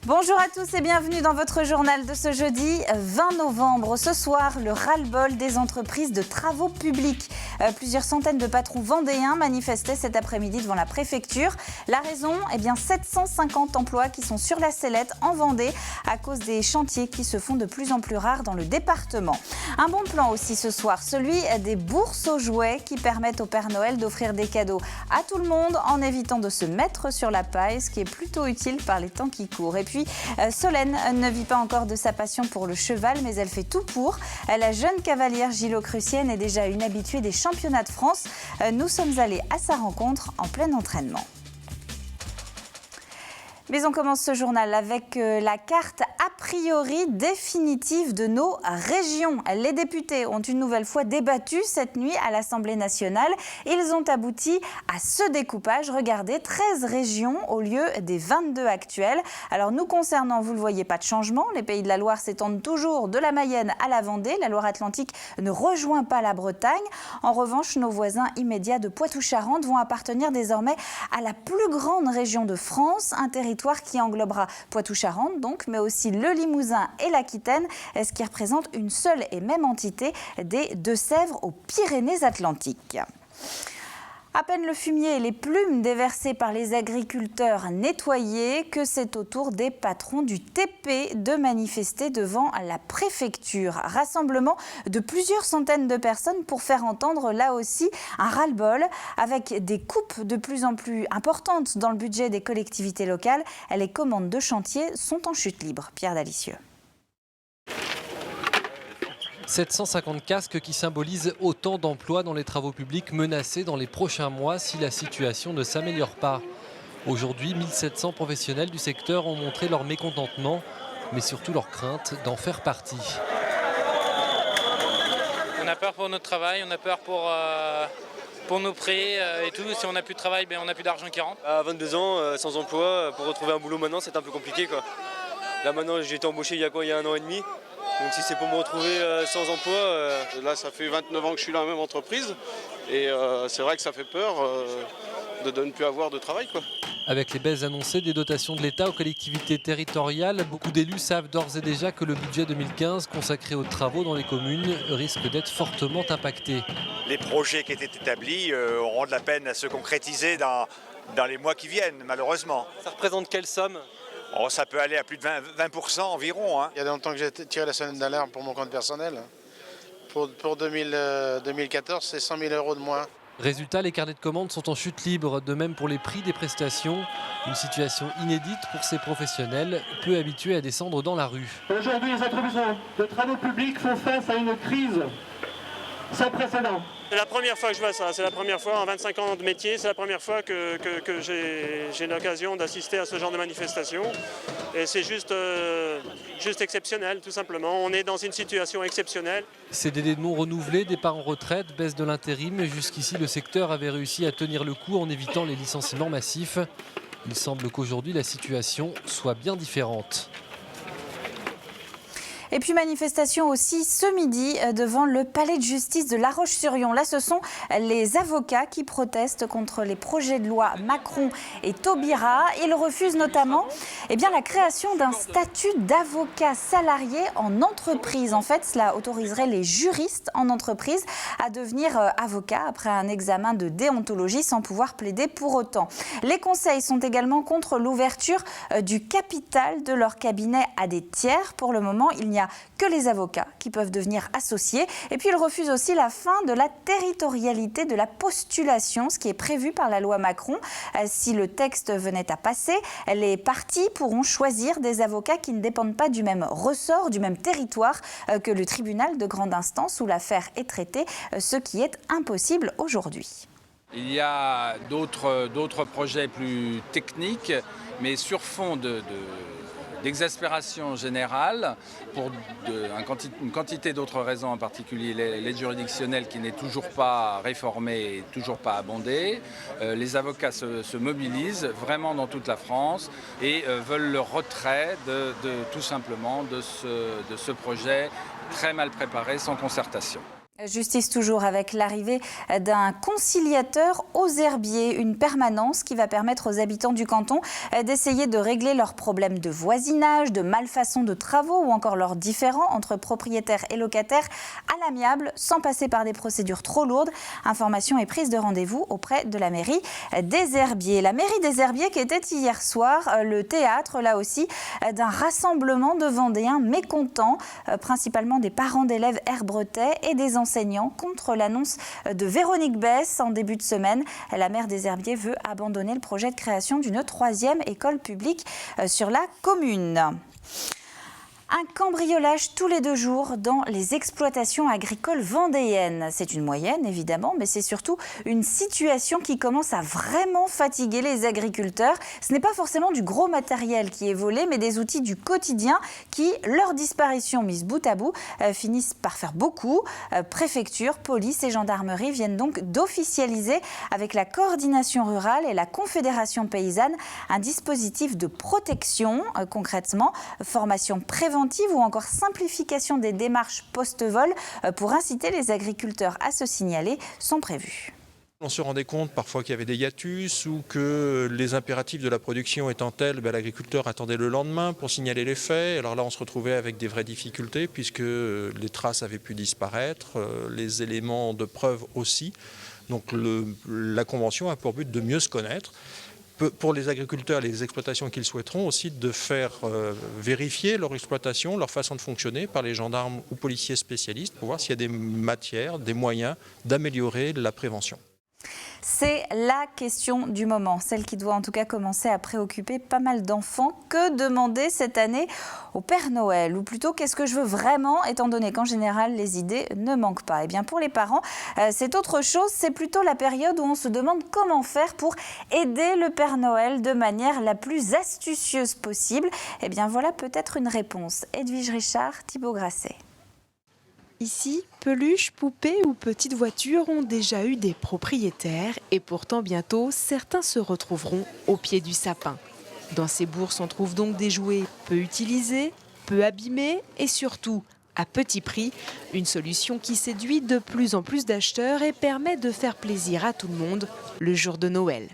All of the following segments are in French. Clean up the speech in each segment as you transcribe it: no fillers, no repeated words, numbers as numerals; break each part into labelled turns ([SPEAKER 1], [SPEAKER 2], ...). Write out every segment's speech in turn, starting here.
[SPEAKER 1] Bonjour à tous et bienvenue dans votre journal de ce jeudi 20 novembre. Ce soir, le ras-le-bol des entreprises de travaux publics. Plusieurs centaines de patrons vendéens manifestaient cet après-midi devant la préfecture. La raison, 750 emplois qui sont sur la sellette en Vendée à cause des chantiers qui se font de plus en plus rares dans le département. Un bon plan aussi ce soir, celui des bourses aux jouets qui permettent au Père Noël d'offrir des cadeaux à tout le monde en évitant de se mettre sur la paille, ce qui est plutôt utile par les temps qui courent. Et puis, Solène ne vit pas encore de sa passion pour le cheval, mais elle fait tout pour. La jeune cavalière gillo-crucienne est déjà une habituée des championnats de France. Nous sommes allés à sa rencontre en plein entraînement. Mais on commence ce journal avec la carte a priori définitive de nos régions. Les députés ont une nouvelle fois débattu cette nuit à l'Assemblée nationale. Ils ont abouti à ce découpage. Regardez, 13 régions au lieu des 22 actuelles. Alors nous concernant, vous le voyez, pas de changement. Les Pays de la Loire s'étendent toujours de la Mayenne à la Vendée. La Loire-Atlantique ne rejoint pas la Bretagne. En revanche, nos voisins immédiats de Poitou-Charentes vont appartenir désormais à la plus grande région de France, un territoire qui englobera Poitou-Charentes, donc, mais aussi le Limousin et l'Aquitaine, ce qui représente une seule et même entité des Deux-Sèvres aux Pyrénées-Atlantiques. À peine le fumier et les plumes déversées par les agriculteurs nettoyés que c'est au tour des patrons du TP de manifester devant la préfecture. Rassemblement de plusieurs centaines de personnes pour faire entendre là aussi un ras-le-bol avec des coupes de plus en plus importantes dans le budget des collectivités locales. Les commandes de chantier sont en chute libre. Pierre Dalicieux.
[SPEAKER 2] 750 casques qui symbolisent autant d'emplois dans les travaux publics menacés dans les prochains mois si la situation ne s'améliore pas. Aujourd'hui, 1700 professionnels du secteur ont montré leur mécontentement, mais surtout leur crainte d'en faire partie.
[SPEAKER 3] On a peur pour notre travail, on a peur pour nos prêts et tout. Si on n'a plus de travail, on n'a plus d'argent qui rentre.
[SPEAKER 4] À 22 ans, sans emploi, pour retrouver un boulot maintenant, c'est un peu compliqué, quoi. Là maintenant, j'ai été embauché il y a 1 an et demi. Donc si c'est pour me retrouver sans emploi...
[SPEAKER 5] Là, ça fait 29 ans que je suis dans la même entreprise. Et c'est vrai que ça fait peur de ne plus avoir de travail, quoi.
[SPEAKER 2] Avec les baisses annoncées des dotations de l'État aux collectivités territoriales, beaucoup d'élus savent d'ores et déjà que le budget 2015 consacré aux travaux dans les communes risque d'être fortement impacté.
[SPEAKER 6] Les projets qui étaient établis auront de la peine à se concrétiser dans les mois qui viennent, malheureusement.
[SPEAKER 4] Ça représente quelle somme ?
[SPEAKER 6] Oh, ça peut aller à plus de 20% environ.
[SPEAKER 5] Il y a longtemps que j'ai tiré la sonnette d'alarme pour mon compte personnel. Pour 2014, c'est 100 000 € de moins.
[SPEAKER 2] Résultat, les carnets de commandes sont en chute libre, de même pour les prix des prestations. Une situation inédite pour ces professionnels, peu habitués à descendre dans la rue.
[SPEAKER 7] Aujourd'hui, les entreprises de travaux publics font face à une crise sans précédent.
[SPEAKER 8] C'est la première fois que je vois ça, c'est la première fois en 25 ans de métier, c'est la première fois que j'ai l'occasion d'assister à ce genre de manifestation. Et c'est juste exceptionnel, tout simplement. On est dans une situation exceptionnelle.
[SPEAKER 2] CDD non renouvelés, départ en retraite, baisse de l'intérim. Jusqu'ici, le secteur avait réussi à tenir le coup en évitant les licenciements massifs. Il semble qu'aujourd'hui, la situation soit bien différente.
[SPEAKER 1] Et puis manifestation aussi ce midi devant le palais de justice de La Roche-sur-Yon. Là, ce sont les avocats qui protestent contre les projets de loi Macron et Taubira. Ils refusent notamment la création d'un statut d'avocat salarié en entreprise. En fait, cela autoriserait les juristes en entreprise à devenir avocats après un examen de déontologie sans pouvoir plaider pour autant. Les conseils sont également contre l'ouverture du capital de leur cabinet à des tiers. Pour le moment, il n'y a que les avocats qui peuvent devenir associés. Et puis, ils refusent aussi la fin de la territorialité de la postulation, ce qui est prévu par la loi Macron. Si le texte venait à passer, les parties pourront choisir des avocats qui ne dépendent pas du même ressort, du même territoire que le tribunal de grande instance où l'affaire est traitée, ce qui est impossible aujourd'hui.
[SPEAKER 9] Il y a d'autres projets plus techniques, mais sur fond d'exaspération générale, pour une quantité d'autres raisons, en particulier l'aide juridictionnelle qui n'est toujours pas réformée et toujours pas abondée. Les avocats se mobilisent vraiment dans toute la France et veulent le retrait tout simplement de ce projet très mal préparé, sans concertation.
[SPEAKER 1] Justice toujours avec l'arrivée d'un conciliateur aux herbiers, une permanence qui va permettre aux habitants du canton d'essayer de régler leurs problèmes de voisinage, de malfaçon de travaux ou encore leurs différends entre propriétaires et locataires à l'amiable sans passer par des procédures trop lourdes. Information et prise de rendez-vous auprès de la mairie des Herbiers. La mairie des Herbiers qui était hier soir le théâtre, là aussi, d'un rassemblement de Vendéens mécontents, principalement des parents d'élèves herbretais et des enseignants contre l'annonce de Véronique Besse en début de semaine. La maire des Herbiers veut abandonner le projet de création d'une 3e école publique sur la commune. Un cambriolage tous les 2 jours dans les exploitations agricoles vendéennes. C'est une moyenne, évidemment, mais c'est surtout une situation qui commence à vraiment fatiguer les agriculteurs. Ce n'est pas forcément du gros matériel qui est volé, mais des outils du quotidien qui, leur disparition mise bout à bout, finissent par faire beaucoup. Préfecture, police et gendarmerie viennent donc d'officialiser avec la coordination rurale et la confédération paysanne un dispositif de protection, concrètement, formation préventive ou encore simplification des démarches post-vol pour inciter les agriculteurs à se signaler sont prévus.
[SPEAKER 10] On se rendait compte parfois qu'il y avait des hiatus ou que les impératifs de la production étant tels, l'agriculteur attendait le lendemain pour signaler les faits. Alors là, on se retrouvait avec des vraies difficultés puisque les traces avaient pu disparaître, les éléments de preuve aussi. Donc la Convention a pour but de mieux se connaître. Pour les agriculteurs et les exploitations qu'ils souhaiteront aussi de faire vérifier leur exploitation, leur façon de fonctionner par les gendarmes ou policiers spécialistes pour voir s'il y a des matières, des moyens d'améliorer la prévention.
[SPEAKER 1] C'est la question du moment, celle qui doit en tout cas commencer à préoccuper pas mal d'enfants. Que demander cette année au Père Noël? Ou plutôt, qu'est-ce que je veux vraiment, étant donné qu'en général, les idées ne manquent pas? Eh bien, pour les parents, c'est autre chose. C'est plutôt la période où on se demande comment faire pour aider le Père Noël de manière la plus astucieuse possible. Eh bien, voilà peut-être une réponse. Edwige Richard, Thibaut Grasset.
[SPEAKER 11] Ici, peluches, poupées ou petites voitures ont déjà eu des propriétaires et pourtant bientôt, certains se retrouveront au pied du sapin. Dans ces bourses, on trouve donc des jouets peu utilisés, peu abîmés et surtout à petit prix. Une solution qui séduit de plus en plus d'acheteurs et permet de faire plaisir à tout le monde le jour de Noël.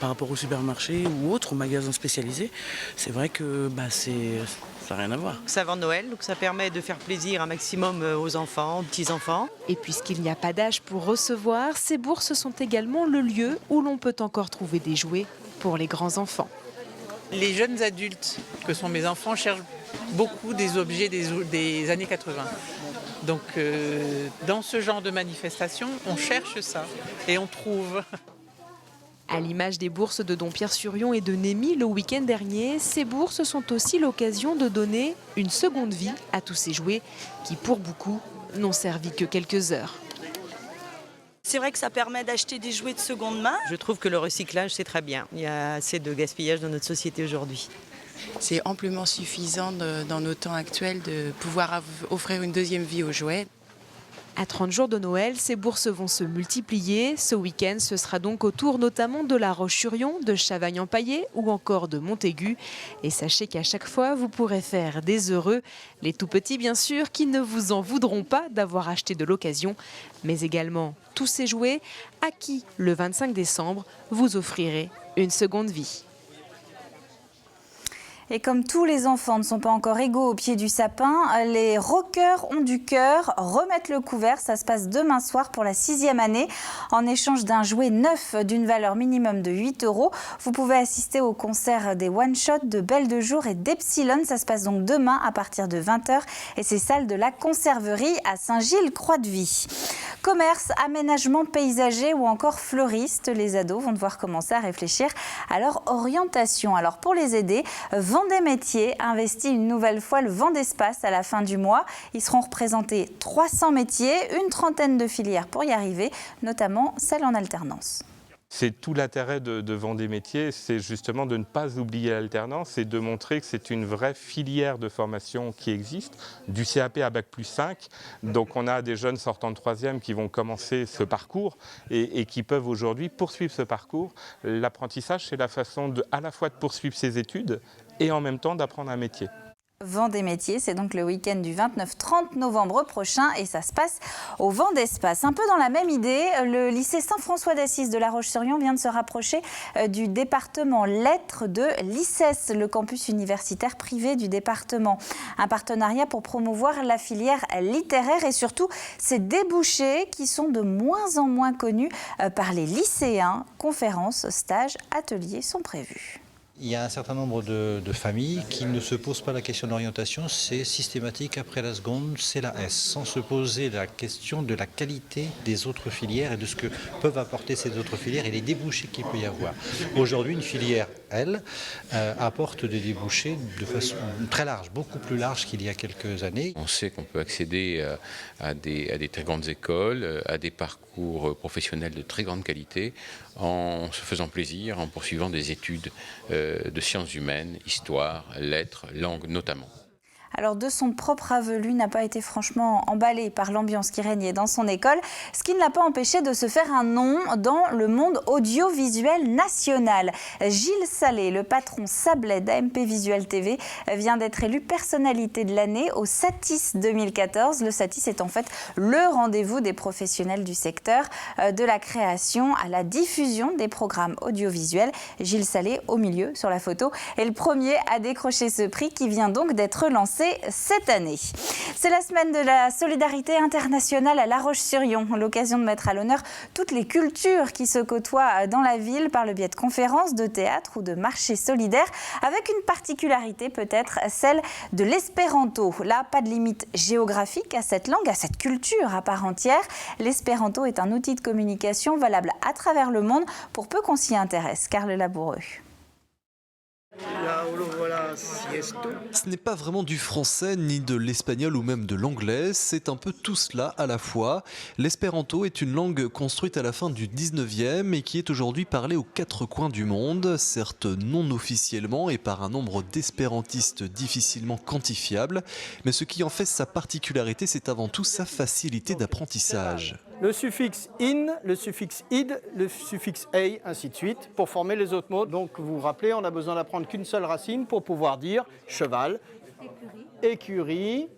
[SPEAKER 12] Par rapport au supermarché ou autres magasins spécialisés, c'est vrai que ça n'a rien à voir.
[SPEAKER 13] C'est avant Noël, donc ça permet de faire plaisir un maximum aux enfants, aux petits-enfants.
[SPEAKER 11] Et puisqu'il n'y a pas d'âge pour recevoir, ces bourses sont également le lieu où l'on peut encore trouver des jouets pour les grands enfants.
[SPEAKER 14] Les jeunes adultes, que sont mes enfants, cherchent beaucoup des objets des années 80. Donc dans ce genre de manifestation, on cherche ça et on trouve.
[SPEAKER 11] À l'image des bourses de Dompierre-sur-Yon et de Némy le week-end dernier, ces bourses sont aussi l'occasion de donner une seconde vie à tous ces jouets qui, pour beaucoup, n'ont servi que quelques heures.
[SPEAKER 15] C'est vrai que ça permet d'acheter des jouets de seconde main.
[SPEAKER 13] Je trouve que le recyclage, c'est très bien. Il y a assez de gaspillage dans notre société aujourd'hui.
[SPEAKER 16] C'est amplement suffisant dans nos temps actuels de pouvoir offrir une deuxième vie aux jouets.
[SPEAKER 11] À 30 jours de Noël, ces bourses vont se multiplier. Ce week-end, ce sera donc au tour notamment de La Roche-sur-Yon, de Chavagne-en-Paillé ou encore de Montaigu. Et sachez qu'à chaque fois, vous pourrez faire des heureux. Les tout petits, bien sûr, qui ne vous en voudront pas d'avoir acheté de l'occasion, mais également tous ces jouets à qui, le 25 décembre, vous offrirez une seconde vie.
[SPEAKER 1] Et comme tous les enfants ne sont pas encore égaux au pied du sapin, les rockers ont du cœur, remettent le couvert. Ça se passe demain soir pour la 6e année. En échange d'un jouet neuf d'une valeur minimum de 8 €, vous pouvez assister au concert des One Shot, de Belle de Jour et d'Epsilon. Ça se passe donc demain à partir de 20 h et c'est salle de la Conserverie à Saint-Gilles-Croix-de-Vie. Commerce, aménagement paysager ou encore fleuriste, les ados vont devoir commencer à réfléchir à leur orientation. Alors pour les aider, Vendée Métiers investit une nouvelle fois le Vendespace à la fin du mois. Ils seront représentés 300 métiers, une trentaine de filières pour y arriver, notamment celles en alternance.
[SPEAKER 17] C'est tout l'intérêt de Vendée Métiers, c'est justement de ne pas oublier l'alternance et de montrer que c'est une vraie filière de formation qui existe, du CAP à Bac+5. Donc on a des jeunes sortant de 3e qui vont commencer ce parcours et qui peuvent aujourd'hui poursuivre ce parcours. L'apprentissage, c'est la façon à la fois de poursuivre ses études et en même temps d'apprendre un métier.
[SPEAKER 1] Vendée Métiers. C'est donc le week-end du 29-30 novembre prochain et ça se passe au Vent d'Espace. Un peu dans la même idée, le lycée Saint-François d'Assise de La Roche-sur-Yon vient de se rapprocher du département lettres de l'ICES, le campus universitaire privé du département. Un partenariat pour promouvoir la filière littéraire et surtout ses débouchés qui sont de moins en moins connus par les lycéens. Conférences, stages, ateliers sont prévus.
[SPEAKER 18] Il y a un certain nombre de familles qui ne se posent pas la question d'orientation, c'est systématique, après la seconde, c'est la S, sans se poser la question de la qualité des autres filières et de ce que peuvent apporter ces autres filières et les débouchés qu'il peut y avoir. Aujourd'hui, une filière, elle, apporte des débouchés de façon très large, beaucoup plus large qu'il y a quelques années.
[SPEAKER 19] On sait qu'on peut accéder à des très grandes écoles, à des parcours professionnels de très grande qualité, en se faisant plaisir, en poursuivant des études de sciences humaines, histoire, lettres, langues notamment.
[SPEAKER 1] Alors de son propre aveu, lui n'a pas été franchement emballé par l'ambiance qui régnait dans son école, ce qui ne l'a pas empêché de se faire un nom dans le monde audiovisuel national. Gilles Salé, le patron sablais d'AMP Visual TV, vient d'être élu personnalité de l'année au Satis 2014. Le Satis est en fait le rendez-vous des professionnels du secteur, de la création à la diffusion des programmes audiovisuels. Gilles Salé, au milieu sur la photo, est le premier à décrocher ce prix qui vient donc d'être lancé cette année. C'est la semaine de la solidarité internationale à La Roche-sur-Yon, l'occasion de mettre à l'honneur toutes les cultures qui se côtoient dans la ville par le biais de conférences, de théâtre ou de marchés solidaires, avec une particularité peut-être, celle de l'espéranto. Là, pas de limite géographique à cette langue, à cette culture à part entière. L'espéranto est un outil de communication valable à travers le monde pour peu qu'on s'y intéresse. Carl Laboureux.
[SPEAKER 20] Ce n'est pas vraiment du français, ni de l'espagnol ou même de l'anglais, c'est un peu tout cela à la fois. L'espéranto est une langue construite à la fin du 19e et qui est aujourd'hui parlée aux quatre coins du monde, certes non officiellement et par un nombre d'espérantistes difficilement quantifiable, mais ce qui en fait sa particularité, c'est avant tout sa facilité d'apprentissage.
[SPEAKER 21] Le suffixe in, le suffixe id, le suffixe ei, ainsi de suite, pour former les autres mots. Donc vous vous rappelez, on n'a besoin d'apprendre qu'une seule racine pour pouvoir dire cheval, écurie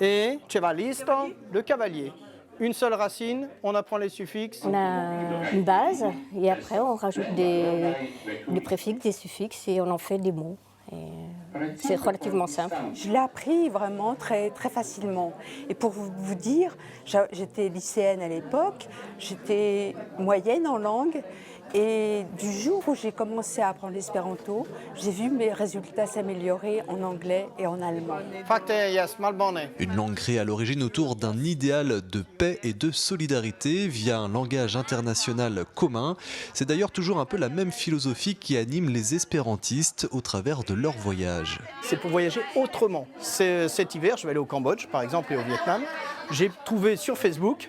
[SPEAKER 21] et chevalisto, le cavalier. Une seule racine, on apprend les suffixes.
[SPEAKER 22] On a une base et après on rajoute des préfixes, des suffixes et on en fait des mots. C'est relativement simple.
[SPEAKER 23] Je l'ai appris vraiment très, très facilement. Et pour vous dire, j'étais lycéenne à l'époque, j'étais moyenne en langue. Et du jour où j'ai commencé à apprendre l'espéranto, j'ai vu mes résultats s'améliorer en anglais et en allemand.
[SPEAKER 20] Une langue créée à l'origine autour d'un idéal de paix et de solidarité via un langage international commun. C'est d'ailleurs toujours un peu la même philosophie qui anime les espérantistes au travers de leur voyage.
[SPEAKER 21] C'est pour voyager autrement. Cet hiver, je vais aller au Cambodge, par exemple, et au Vietnam. J'ai trouvé sur Facebook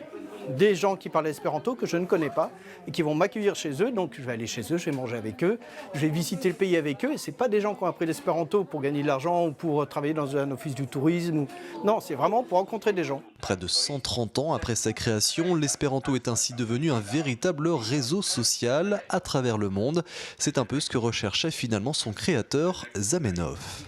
[SPEAKER 21] des gens qui parlent espéranto que je ne connais pas et qui vont m'accueillir chez eux. Donc je vais aller chez eux, je vais manger avec eux, je vais visiter le pays avec eux. Et ce n'est pas des gens qui ont appris l'espéranto pour gagner de l'argent ou pour travailler dans un office du tourisme. Non, c'est vraiment pour rencontrer des gens.
[SPEAKER 20] Près de 130 ans après sa création, l'espéranto est ainsi devenu un véritable réseau social à travers le monde. C'est un peu ce que recherchait finalement son créateur, Zamenhof.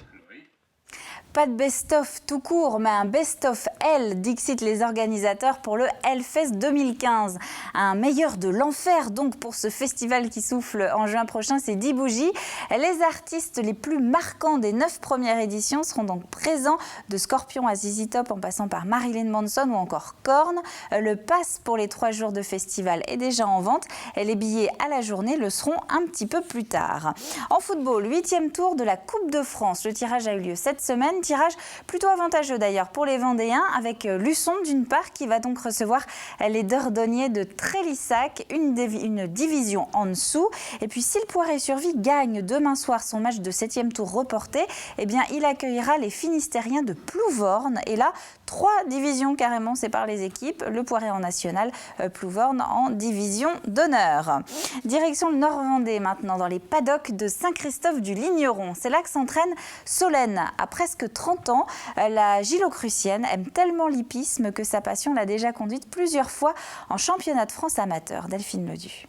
[SPEAKER 1] Pas de best-of tout court, mais un best-of L, dixit les organisateurs pour le Hellfest 2015. Un meilleur de l'enfer donc pour ce festival qui souffle en juin prochain, c'est 10 bougies. Les artistes les plus marquants des 9 premières éditions seront donc présents, de Scorpion à ZZ Top en passant par Marilyn Manson ou encore Korn. Le pass pour les 3 jours de festival est déjà en vente et les billets à la journée le seront un petit peu plus tard. En football, 8e tour de la Coupe de France. Le tirage a eu lieu cette semaine. Tirage plutôt avantageux d'ailleurs pour les Vendéens avec Luçon d'une part qui va donc recevoir les Dordognés de Trélissac, une division en dessous. Et puis si le Poiré-sur-Vie gagne demain soir son match de 7e tour reporté, eh bien il accueillera les Finistériens de Plouvorne. Et là, 3 divisions carrément séparent les équipes. Le Poiré en national, Plouvorne en division d'honneur. Direction le Nord-Vendée maintenant dans les paddocks de Saint-Christophe-du-Ligneron. C'est là que s'entraîne Solène. À presque 30 ans, la Gilocrucienne aime tellement l'hippisme que sa passion l'a déjà conduite plusieurs fois en championnat de France amateur. Delphine Ledu.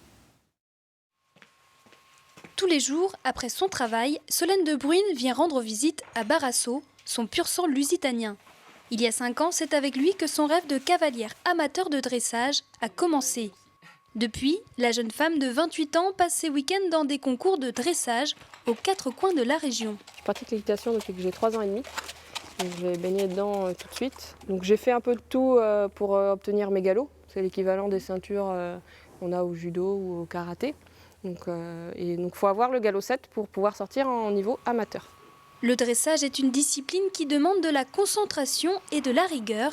[SPEAKER 24] Tous les jours, après son travail, Solène de Bruyne vient rendre visite à Barasso,
[SPEAKER 3] son pur sang lusitanien. Il y a 5 ans, c'est avec lui que son rêve de cavalière amateur de dressage a commencé. Depuis, la jeune femme de 28 ans passe ses week-ends dans des concours de dressage aux 4 coins de la région.
[SPEAKER 4] Je pratique l'équitation depuis que j'ai 3 ans et demi. J'ai baigné dedans tout de suite. Donc j'ai fait un peu de tout pour obtenir mes galops. C'est l'équivalent des ceintures qu'on a au judo ou au karaté. Donc faut avoir le galop 7 pour pouvoir sortir en niveau amateur.
[SPEAKER 3] Le dressage est une discipline qui demande de la concentration et de la rigueur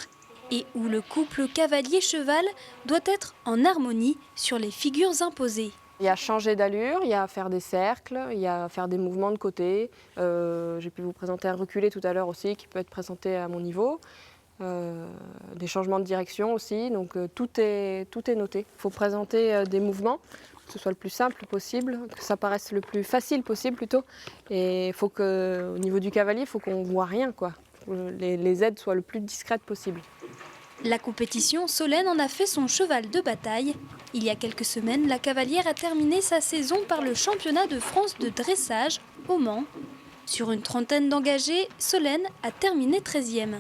[SPEAKER 3] et où le couple cavalier-cheval doit être en harmonie sur les figures imposées.
[SPEAKER 4] Il y a changer d'allure, il y a faire des cercles, il y a faire des mouvements de côté. J'ai pu vous présenter un reculé tout à l'heure aussi qui peut être présenté à mon niveau. Des changements de direction aussi, donc tout est noté. Il faut présenter des mouvements, que ce soit le plus simple possible, que ça paraisse le plus facile possible plutôt. Et il faut qu'au niveau du cavalier, il faut qu'on ne voit rien, quoi. Les aides soient le plus discrètes possible.
[SPEAKER 3] La compétition, Solène en a fait son cheval de bataille. Il y a quelques semaines, la cavalière a terminé sa saison par le championnat de France de dressage au Mans. Sur une trentaine d'engagés, Solène a terminé 13e.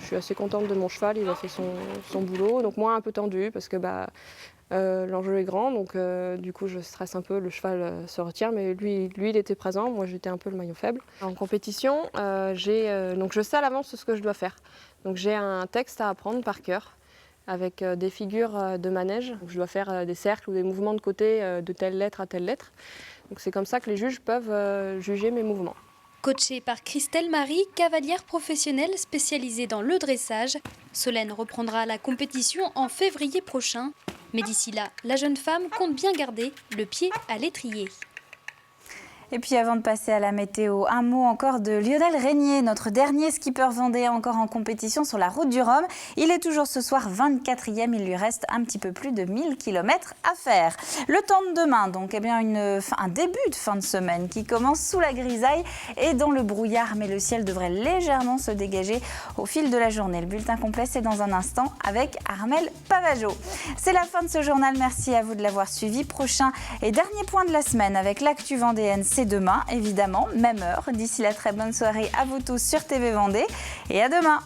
[SPEAKER 4] Je suis assez contente de mon cheval, il a fait son boulot, donc moi un peu tendue parce que l'enjeu est grand, donc du coup je stresse un peu, le cheval se retire, mais lui il était présent, moi j'étais un peu le maillon faible. En compétition, donc je sais à l'avance ce que je dois faire. Donc j'ai un texte à apprendre par cœur avec des figures de manège. Donc, je dois faire des cercles ou des mouvements de côté de telle lettre à telle lettre. Donc c'est comme ça que les juges peuvent juger mes mouvements.
[SPEAKER 3] Coachée par Christelle Marie, cavalière professionnelle spécialisée dans le dressage, Solène reprendra la compétition en février prochain. Mais d'ici là, la jeune femme compte bien garder le pied à l'étrier.
[SPEAKER 1] Et puis avant de passer à la météo, un mot encore de Lionel Régnier, notre dernier skipper vendéen encore en compétition sur la route du Rhum. Il est toujours ce soir 24e, il lui reste un petit peu plus de 1000 km à faire. Le temps de demain, donc un début de fin de semaine qui commence sous la grisaille et dans le brouillard, mais le ciel devrait légèrement se dégager au fil de la journée. Le bulletin complet, c'est dans un instant avec Armelle Pavageau. C'est la fin de ce journal, merci à vous de l'avoir suivi. Prochain et dernier point de la semaine avec l'actu vendéenne, c'est demain, évidemment, même heure. D'ici là, très bonne soirée à vous tous sur TV Vendée et à demain.